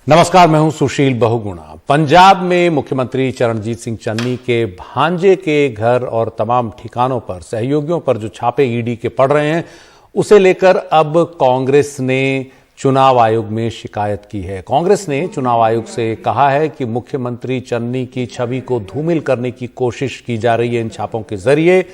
नमस्कार, मैं हूं सुशील बहुगुणा। पंजाब में मुख्यमंत्री चरणजीत सिंह चन्नी के भांजे के घर और तमाम ठिकानों पर सहयोगियों पर जो छापे ईडी के पड़ रहे हैं, उसे लेकर अब कांग्रेस ने चुनाव आयोग में शिकायत की है। कांग्रेस ने चुनाव आयोग से कहा है कि मुख्यमंत्री चन्नी की छवि को धूमिल करने की कोशिश की जा रही है इन छापों के जरिए,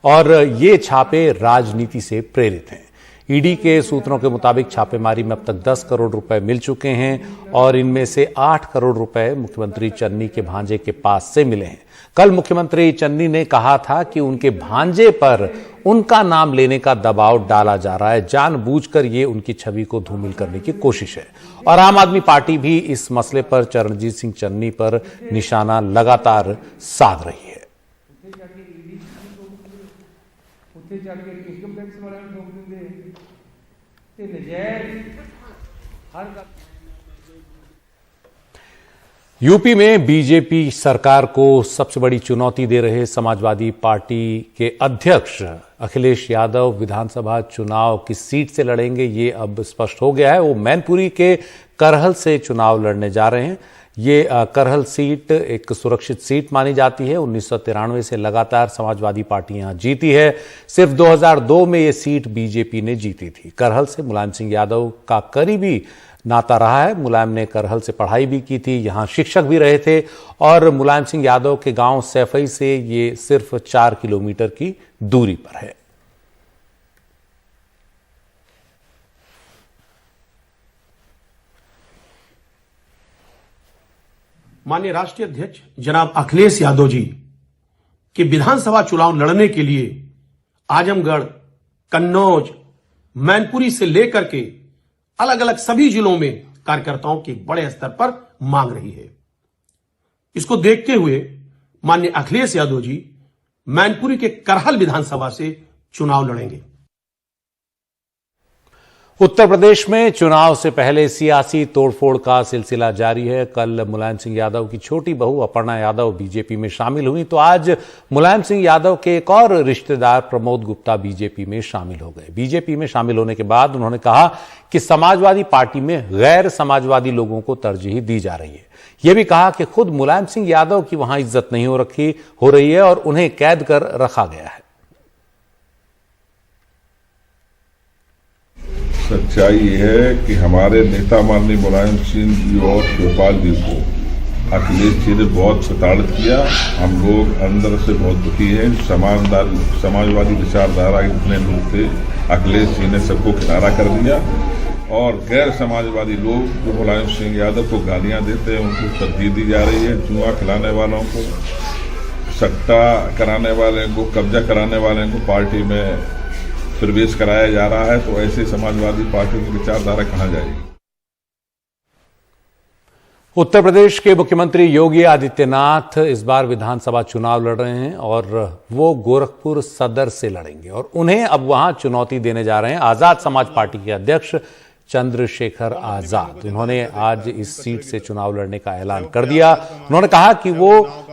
और ये छापे राजनीति से प्रेरित हैं। ईडी के सूत्रों के मुताबिक छापेमारी में अब तक 10 करोड़ रुपए मिल चुके हैं और इनमें से 8 करोड़ रुपए मुख्यमंत्री चन्नी के भांजे के पास से मिले हैं। कल मुख्यमंत्री चन्नी ने कहा था कि उनके भांजे पर उनका नाम लेने का दबाव डाला जा रहा है, जानबूझकर ये उनकी छवि को धूमिल करने की कोशिश है। और आम आदमी पार्टी भी इस मसले पर चरणजीत सिंह चन्नी पर निशाना लगातार साध रही है। यूपी में बीजेपी सरकार को सबसे बड़ी चुनौती दे रहे समाजवादी पार्टी के अध्यक्ष अखिलेश यादव विधानसभा चुनाव किस सीट से लड़ेंगे, ये अब स्पष्ट हो गया है। वो मैनपुरी के करहल से चुनाव लड़ने जा रहे हैं। ये करहल सीट एक सुरक्षित सीट मानी जाती है। 1993 से लगातार समाजवादी पार्टी यहां जीती है। सिर्फ 2002 में ये सीट बीजेपी ने जीती थी। करहल से मुलायम सिंह यादव का करीबी नाता रहा है। मुलायम ने करहल से पढ़ाई भी की थी, यहां शिक्षक भी रहे थे, और मुलायम सिंह यादव के गांव सैफई से ये सिर्फ 4 किलोमीटर की दूरी पर है। माननीय राष्ट्रीय अध्यक्ष जनाब अखिलेश यादव जी के विधानसभा चुनाव लड़ने के लिए आजमगढ़, कन्नौज, मैनपुरी से लेकर के अलग अलग सभी जिलों में कार्यकर्ताओं की बड़े स्तर पर मांग रही है। इसको देखते हुए माननीय अखिलेश यादव जी मैनपुरी के करहल विधानसभा से चुनाव लड़ेंगे। उत्तर प्रदेश में चुनाव से पहले सियासी तोड़फोड़ का सिलसिला जारी है। कल मुलायम सिंह यादव की छोटी बहू अपर्णा यादव बीजेपी में शामिल हुई, तो आज मुलायम सिंह यादव के एक और रिश्तेदार प्रमोद गुप्ता बीजेपी में शामिल हो गए। बीजेपी में शामिल होने के बाद उन्होंने कहा कि समाजवादी पार्टी में गैर समाजवादी लोगों को तरजीह दी जा रही है। यह भी कहा कि खुद मुलायम सिंह यादव की वहां इज्जत नहीं हो रही है और उन्हें कैद कर रखा गया है। सच्चाई ये है कि हमारे नेता माननीय मुलायम सिंह जी और शिवपाल जी को अखिलेश जी ने बहुत प्रताड़ित किया। हम लोग अंदर से बहुत दुखी हैं। समाजवादी विचारधारा के जितने लोग थे, अखिलेश जी ने सबको किनारा कर दिया, और गैर समाजवादी लोग जो मुलायम सिंह यादव को गालियां देते हैं उनको तरजीह दी जा रही है। जुआ खिलाने वालों को, सट्टा कराने वाले को, कब्जा कराने वाले को पार्टी में प्रवेश कराया जा रहा है, तो ऐसे समाजवादी पार्टी की विचारधारा कहां जाएगी। उत्तर प्रदेश के मुख्यमंत्री योगी आदित्यनाथ इस बार विधानसभा चुनाव लड़ रहे हैं और वो गोरखपुर सदर से लड़ेंगे, और उन्हें अब वहां चुनौती देने जा रहे हैं आजाद समाज पार्टी के अध्यक्ष चंद्रशेखर आजाद। उन्होंने आज इस सीट से चुनाव लड़ने का ऐलान कर दिया। उन्होंने कहा कि वो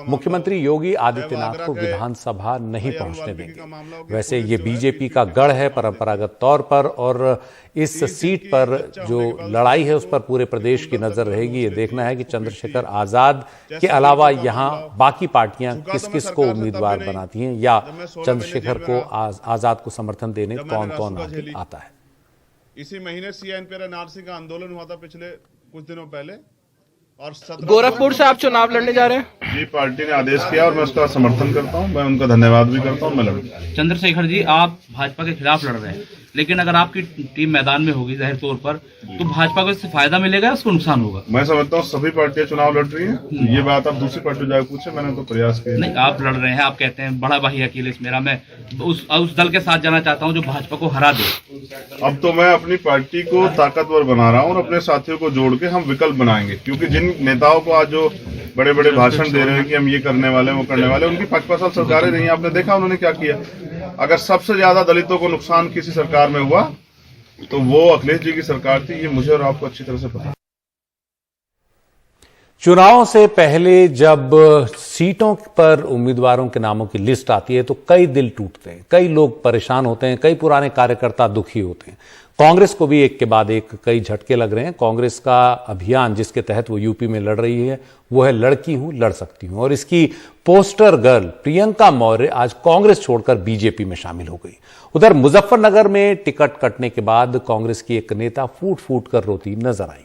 मुख्यमंत्री योगी आदित्यनाथ को विधानसभा नहीं पहुंचने देंगे। वैसे ये बीजेपी का गढ़ है परंपरागत तौर पर, और इस सीट पर जो लड़ाई है उस पर पूरे प्रदेश की नजर रहेगी। ये देखना है कि चंद्रशेखर आजाद के अलावा यहां बाकी पार्टियां किस किस को उम्मीदवार बनाती हैं, या चंद्रशेखर को आजाद को समर्थन देने कौन कौन आगे आता है। इसी महीने सीएनपी एनआरसी का आंदोलन हुआ था पिछले कुछ दिनों पहले, और गोरखपुर से आप चुनाव लड़ने जा रहे हैं। जी, पार्टी ने आदेश किया और मैं उसका समर्थन करता हूं। मैं उनका धन्यवाद भी करता हूं। मैं लड़ूंगा। चंद्रशेखर जी, आप भाजपा के खिलाफ लड़ रहे हैं, लेकिन अगर आपकी टीम मैदान में होगी जाहिर तौर पर, तो भाजपा को इससे फायदा मिलेगा, उसको नुकसान होगा। मैं समझता हूँ सभी पार्टियां चुनाव लड़ रही हैं। ये बात आप दूसरी पार्टी जाकर पूछे, मैंने तो प्रयास किया। नहीं, आप लड़ रहे हैं, आप कहते हैं बड़ा भाई अखिलेश मेरा, मैं उस दल के साथ जाना चाहता हूँ जो भाजपा को हरा दे। अब तो मैं अपनी पार्टी को ताकतवर बना रहा हूँ और अपने साथियों को जोड़ के हम विकल्प बनाएंगे, क्योंकि जिन नेताओं को आज जो बड़े बड़े भाषण दे रहे हैं कि हम ये करने वाले हैं, वो करने वाले, उनकी 5-5 साल सरकारें रही। आपने देखा उन्होंने क्या किया। अगर सबसे ज्यादा दलितों को नुकसान किसी सरकार में हुआ तो वो अखिलेश जी की सरकार थी। ये मुझे और आपको अच्छी तरह से पता है। चुनाव से पहले जब सीटों पर उम्मीदवारों के नामों की लिस्ट आती है तो कई दिल टूटते हैं, कई लोग परेशान होते हैं, कई पुराने कार्यकर्ता दुखी होते हैं। कांग्रेस को भी एक के बाद एक कई झटके लग रहे हैं। कांग्रेस का अभियान जिसके तहत वो यूपी में लड़ रही है वो है लड़की हूं लड़ सकती हूं, और इसकी पोस्टर गर्ल प्रियंका मौर्य आज कांग्रेस छोड़कर बीजेपी में शामिल हो गई। उधर मुजफ्फरनगर में टिकट कटने के बाद कांग्रेस की एक नेता फूट फूट कर रोती नजर आई।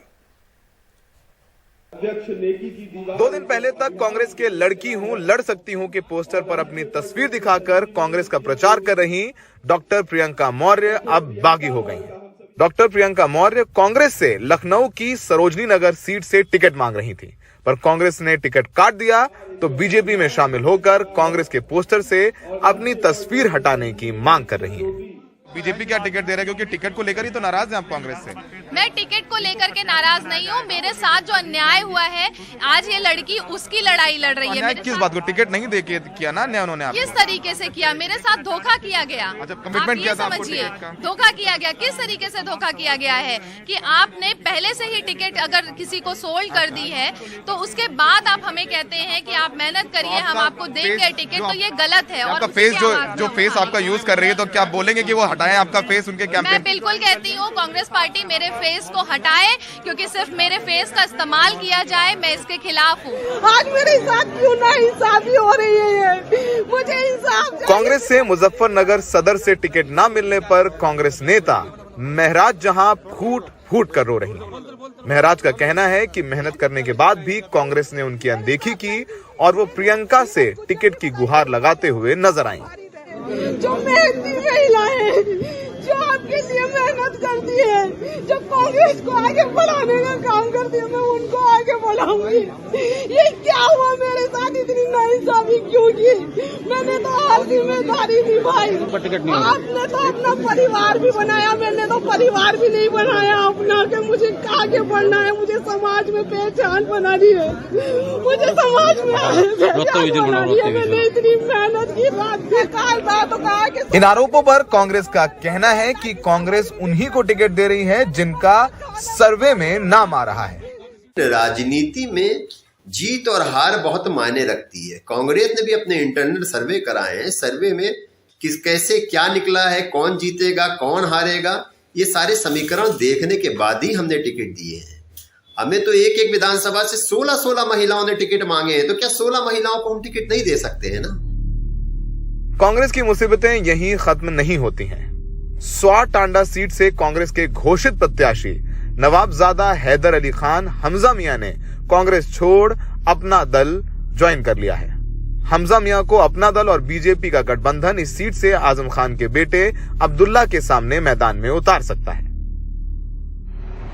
2 दिन पहले तक कांग्रेस के लड़की हूं लड़ सकती हूं के पोस्टर पर अपनी तस्वीर दिखाकर कांग्रेस का प्रचार कर रही डॉक्टर प्रियंका मौर्य अब बागी हो गई हैं। डॉक्टर प्रियंका मौर्य कांग्रेस से लखनऊ की सरोजनी नगर सीट से टिकट मांग रही थी, पर कांग्रेस ने टिकट काट दिया तो बीजेपी में शामिल होकर कांग्रेस के पोस्टर से अपनी तस्वीर हटाने की मांग कर रही है। बीजेपी क्या टिकट दे रहा है, क्योंकि टिकट को लेकर ही तो नाराज हैं आप कांग्रेस से? मैं टिकट को लेकर के नाराज नहीं हूँ। मेरे साथ जो अन्याय हुआ है, आज ये लड़की उसकी लड़ाई लड़ रही है। किस बात को? टिकट नहीं दे के किया ना अन्याय उन्होंने? किस तरीके से किया? मेरे साथ धोखा किया गया। अच्छा, कमिटमेंट किया था आपको टिकट का? धोखा किया गया। किस तरीके से धोखा किया गया है कि आपने पहले से ही टिकट अगर किसी को सोल्ड कर दी है तो उसके बाद आप हमें कहते हैं कि आप मेहनत करिए, हम आपको देंगे टिकट, तो ये गलत है। आपका फेस जो फेस आपका यूज कर रही है, तो क्या बोलेंगे कि वो हटाएं आपका फेस उनके कैंपेन? मैं बिल्कुल कहती हूँ कांग्रेस पार्टी मेरे फेस को हटाए, क्योंकि सिर्फ मेरे फेस का इस्तेमाल किया जाए, मैं इसके खिलाफ हूँ। आज मेरे साथ क्यों ना इंसाफी हो रही है? मुझे इंसाफ। कांग्रेस से मुजफ्फरनगर सदर से टिकट न मिलने पर कांग्रेस नेता महराज जहां फूट फूट कर रो रही हैं। महराज का कहना है कि मेहनत करने के बाद भी कांग्रेस ने उनकी अनदेखी की और वो प्रियंका से टिकट की गुहार लगाते हुए नजर आई। जो मेहनती महिला है, जो आपके लिए मेहनत करती है, जो कांग्रेस को आगे बढ़ाने का काम करती है, मैं उनको आगे बढ़ाऊंगी। ये क्या हुआ मेरे साथ? इतनी नाइंसाफी क्यों की? मैंने तो हर जिम्मेदारी निभाई। आपने तो अपना परिवार भी बनाया, मैंने तो परिवार भी नहीं बनाया अपना के मुझे आगे बढ़ना है। मुझे समाज में पहचान बनानी है, मुझे समाज में पहचान बनानी है। मैंने इतनी मेहनत की, रात बेकार था तो कहा कि। इन आरोपों पर कांग्रेस का कहना है कि कांग्रेस उन्हीं को टिकट दे रही है जिनका सर्वे में नाम आ रहा है। राजनीति में जीत और हार बहुत मायने रखती है। कांग्रेस ने भी अपने इंटरनल सर्वे कराए हैं। सर्वे में कैसे क्या निकला है, कौन जीतेगा कौन हारेगा, ये सारे समीकरण देखने के बाद ही हमने टिकट दिए हैं। हमें तो एक एक विधानसभा से 16 महिलाओं ने टिकट मांगे हैं, तो क्या 16 महिलाओं को हम टिकट नहीं दे सकते हैं ना? कांग्रेस की मुसीबतें यहीं खत्म नहीं होती हैं। स्वार टांडा सीट से कांग्रेस के घोषित प्रत्याशी नवाबजादा हैदर अली खान हमजा मियां ने कांग्रेस छोड़ अपना दल ज्वाइन कर लिया है। हमजा मियां को अपना दल और बीजेपी का गठबंधन इस सीट से आजम खान के बेटे अब्दुल्ला के सामने मैदान में उतार सकता है।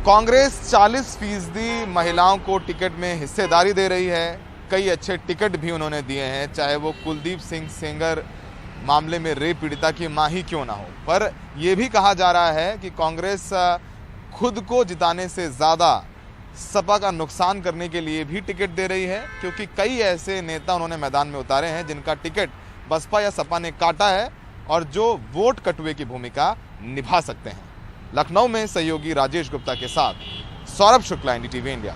कांग्रेस 40% महिलाओं को टिकट में हिस्सेदारी दे रही है। कई अच्छे टिकट भी उन्होंने दिए हैं, चाहे वो कुलदीप सिंह सेंगर मामले में रेप पीड़िता की मां ही क्यों ना हो। पर यह भी कहा जा रहा है कि कांग्रेस खुद को जिताने से ज्यादा सपा का नुकसान करने के लिए भी टिकट दे रही है, क्योंकि कई ऐसे नेता उन्होंने मैदान में उतारे हैं जिनका टिकट बसपा या सपा ने काटा है और जो वोट कटुए की भूमिका निभा सकते हैं। लखनऊ में सहयोगी राजेश गुप्ता के साथ Saurabh Shukla, NDTV India.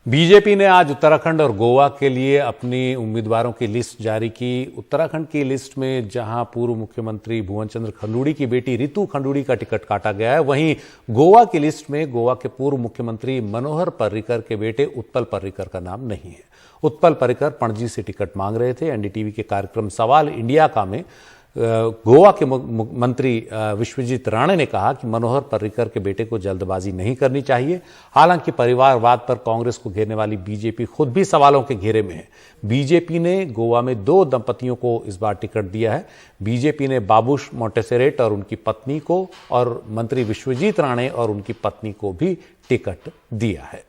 BJP ने आज उत्तराखंड और गोवा के लिए अपनी उम्मीदवारों की लिस्ट जारी की। उत्तराखंड की लिस्ट में जहां पूर्व मुख्यमंत्री भुवन चंद्र खंडूड़ी की बेटी रितु खंडूड़ी का टिकट काटा गया है, वहीं गोवा की लिस्ट में गोवा के पूर्व मुख्यमंत्री मनोहर पर्रिकर के बेटे उत्पल पर्रिकर का नाम नहीं है। उत्पल पर्रिकर पणजी से टिकट मांग रहे थे। एनडीटीवी के कार्यक्रम सवाल इंडिया का में गोवा के मंत्री विश्वजीत राणे ने कहा कि मनोहर पर्रिकर के बेटे को जल्दबाजी नहीं करनी चाहिए। हालांकि परिवारवाद पर कांग्रेस को घेरने वाली बीजेपी खुद भी सवालों के घेरे में है। बीजेपी ने गोवा में 2 दंपतियों को इस बार टिकट दिया है। बीजेपी ने बाबूश मोंटेसेरेट और उनकी पत्नी को और मंत्री विश्वजीत राणे और उनकी पत्नी को भी टिकट दिया है।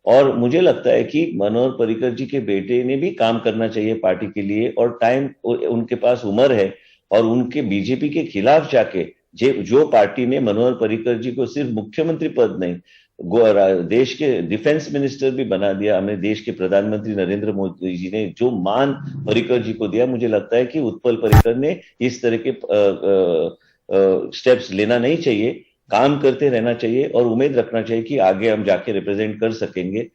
और मुझे लगता है कि मनोहर पर्रिकर जी के बेटे ने भी काम करना चाहिए पार्टी के लिए, और टाइम उनके पास उम्र है, और उनके बीजेपी के खिलाफ जाके जो पार्टी ने मनोहर पर्रिकर जी को सिर्फ मुख्यमंत्री पद नहीं देश के डिफेंस मिनिस्टर भी बना दिया हमने। देश के प्रधानमंत्री नरेंद्र मोदी जी ने जो मान पर्रिकर जी को दिया, मुझे लगता है कि उत्पल पर्रिकर ने इस तरह के स्टेप्स लेना नहीं चाहिए, काम करते रहना चाहिए और उम्मीद रखना चाहिए कि आगे हम जाके रिप्रेजेंट कर सकेंगे।